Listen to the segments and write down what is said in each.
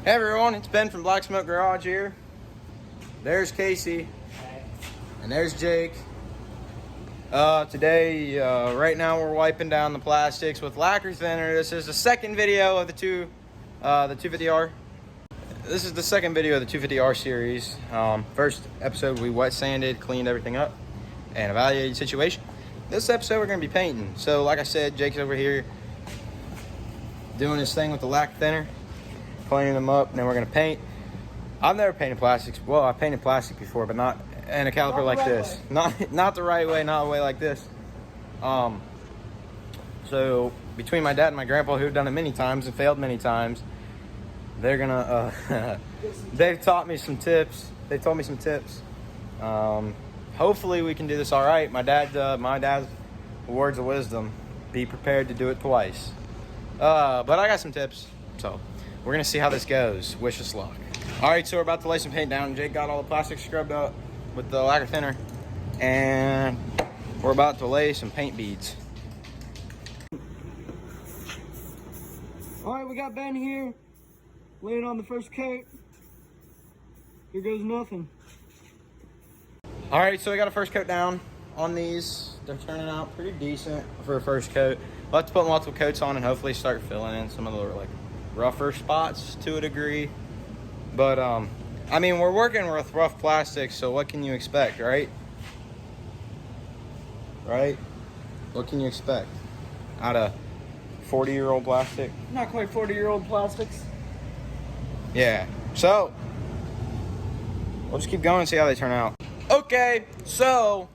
Hey everyone, it's Ben from Black Smoke Garage here. There's Casey. And there's Jake. Today, right now we're wiping down the plastics with lacquer thinner. This is the second video of the 250R. This is the second video of the 250R series. First episode we wet sanded, cleaned everything up, and evaluated the situation. This episode we're going to be painting. So like I said, Jake's over here doing his thing with the lacquer thinner, cleaning them up, and then we're going to paint. I've never painted plastics. Well, I painted plastic before, but not in a caliper like this. Not the right way, not a way like this. So between my dad and my grandpa, who've done it many times and failed many times, they're gonna they've taught me some tips. They told me some tips. Hopefully we can do this all right. My dad's words of wisdom: be prepared to do it twice. But I got some tips, so we're gonna see how this goes. Wish us luck. All right, so we're about to lay some paint down. Jake got all the plastic scrubbed up with the lacquer thinner, and we're about to lay some paint beads. All right, we got Ben here, laying on the first coat. Here goes nothing. All right, so we got a first coat down on these. They're turning out pretty decent for a first coat. We'll have to put multiple coats on and hopefully start filling in some of the like rougher spots to a degree. But I mean, we're working with rough plastics, so what can you expect, right? Right? What can you expect out of 40-year-old plastic? Not quite 40-year-old plastics. Yeah. So we'll just keep going and see how they turn out. Okay, so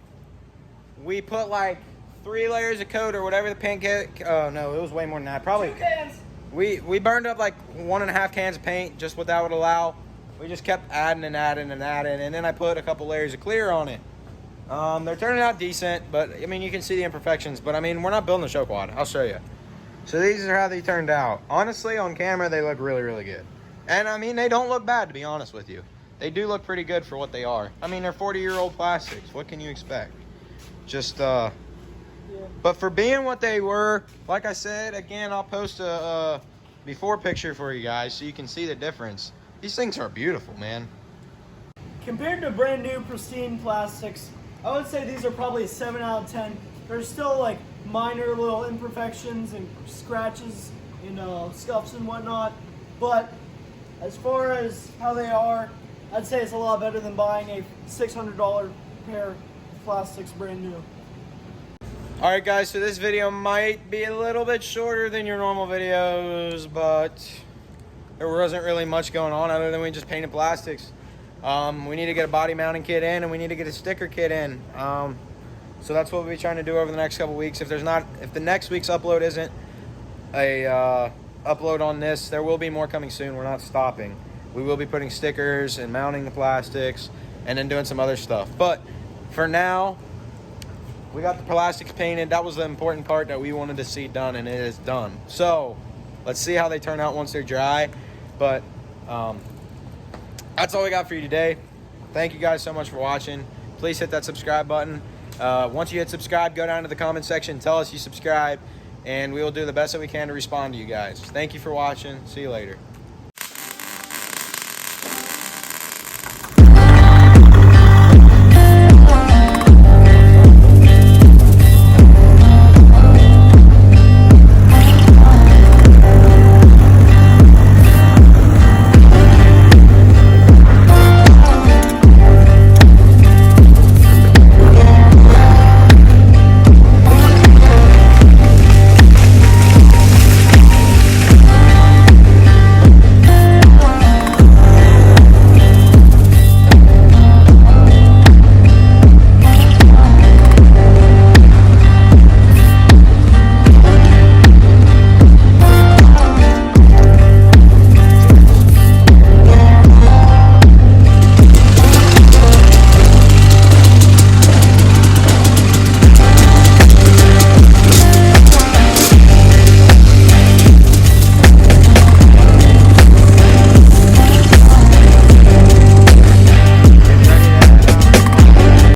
we put like 3 layers of coat or whatever the pancake. Oh no, it was way more than that. Probably 2 cans. We burned up like 1.5 cans of paint, just what that would allow. We just kept adding and adding and adding, and then I put a couple layers of clear on it. They're turning out decent, but I mean, you can see the imperfections, but I mean, we're not building a show quad. I'll show you. So these are how they turned out. Honestly, on camera, they look really, really good. And I mean, they don't look bad, to be honest with you. They do look pretty good for what they are. I mean, they're 40-year-old plastics. What can you expect? Just, yeah. But for being what they were, like I said, again, I'll post a before picture for you guys so you can see the difference. These things are beautiful, man. Compared to brand new pristine plastics, I would say these are probably a 7 out of 10. There's still like minor little imperfections and scratches, you know, scuffs and whatnot. But as far as how they are, I'd say it's a lot better than buying a $600 pair of plastics brand new. All right, guys, so this video might be a little bit shorter than your normal videos, but there wasn't really much going on other than we just painted plastics. We need to get a body mounting kit in, and we need to get a sticker kit in. So that's what we'll be trying to do over the next couple weeks. If the next week's upload isn't a upload on this, there will be more coming soon. We're not stopping. We will be putting stickers and mounting the plastics and then doing some other stuff. But for now, we got the plastics painted. That was the important part that we wanted to see done, and it is done. So let's see how they turn out once they're dry. But that's all we got for you today. Thank you guys so much for watching. Please hit that subscribe button. Once you hit subscribe, go down to the comment section, tell us you subscribe, and we will do the best that we can to respond to you guys. Thank you for watching. See you later.